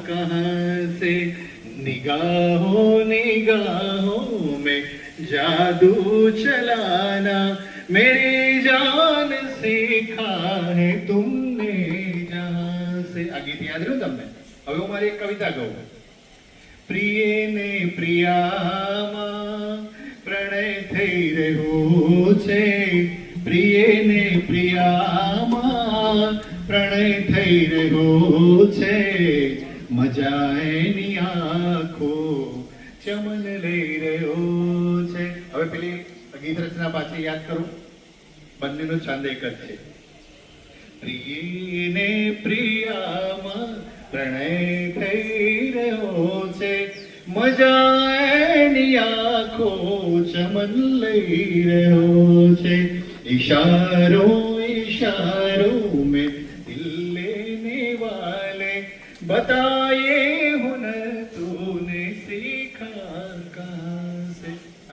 कहाँ से निगाहों निगाहों में जादू चलाना मेरी जान सीखा है तुमने जहाँ से। आ गीत યાદ રહ્યું તમને? હવે હું મારી એક કવિતા કહું. પ્રિય ને પ્રિયામાં પ્રણય થઈ રહ્યો છે, પ્રિય ને પ્રિયામાં પ્રણય થઈ રહ્યો છે, મજા એની આંખો ચમન લઈ રહ્યો છે. હવે પેલી ગીત રચના પાછી યાદ કરું. બંનેનો છંદ એક જ છે. પ્રિય ને પ્રિયામાં પ્રણય થઈ રહ્યો છે, મજા એની આંખો ચમન લઈ રહ્યો છે. इशारों इशारों में दिल लेने वाले बताए